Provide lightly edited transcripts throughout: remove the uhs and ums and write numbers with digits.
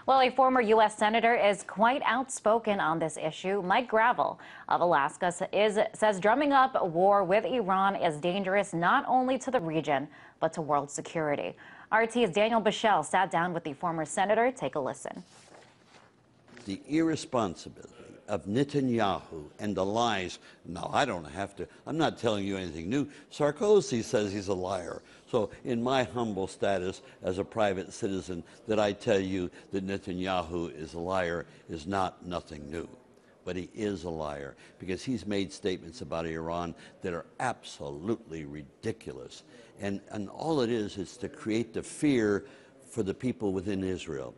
Well, a former U.S. Senator is quite outspoken on this issue. Mike Gravel of Alaska says drumming up a war with Iran is dangerous not only to the region, but to world security. RT's Daniel Bichelle sat down with the former senator. Take a listen. The irresponsibility of Netanyahu and the lies. No, I don't have to. I'm not telling you anything new. Sarkozy says he's a liar. So in my humble status as a private citizen, that I tell you that Netanyahu is a liar is nothing new. But he is a liar because he's made statements about Iran that are absolutely ridiculous. And all it is to create the fear for the people within Israel.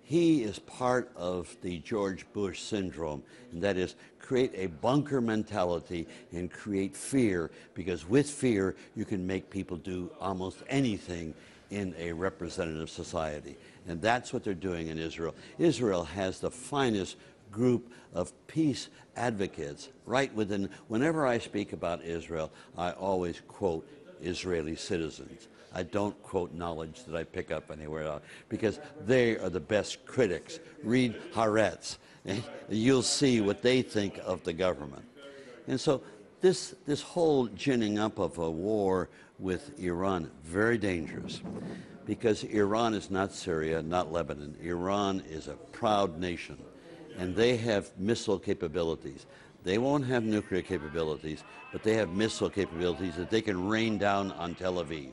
He is part of the George Bush syndrome, and that is create a bunker mentality and create fear, because with fear you can make people do almost anything in a representative society. And that's what they're doing in Israel. Israel has the finest group of peace advocates right within. Whenever I speak about Israel, I always quote Israeli citizens. I don't quote knowledge that I pick up anywhere else, because they are the best critics. Read Haaretz, and you'll see what they think of the government. And so this whole ginning up of a war with Iran, very dangerous, because Iran is not Syria, not Lebanon. Iran is a proud nation, and they have missile capabilities. They won't have nuclear capabilities, but they have missile capabilities that they can rain down on Tel Aviv.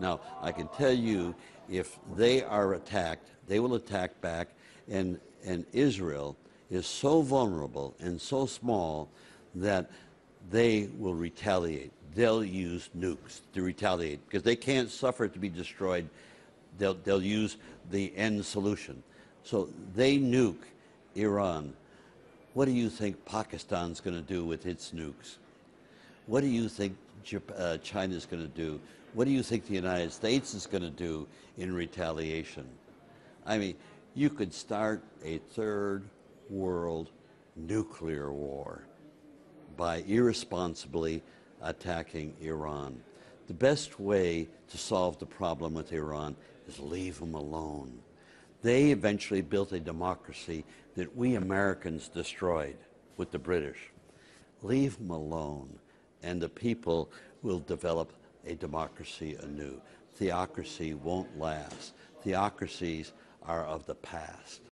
Now, I can tell you, if they are attacked, they will attack back, and Israel is so vulnerable and so small that they will retaliate. They'll use nukes to retaliate, because they can't suffer to be destroyed. They'll use the end solution. So they nuke Iran. What do you think Pakistan's going to do with its nukes? What do you think China's going to do? What do you think the United States is going to do in retaliation? I mean, you could start a third world nuclear war by irresponsibly attacking Iran. The best way to solve the problem with Iran is leave them alone. They eventually built a democracy that we Americans destroyed with the British. Leave them alone, and the people will develop a democracy anew. Theocracy won't last. Theocracies are of the past.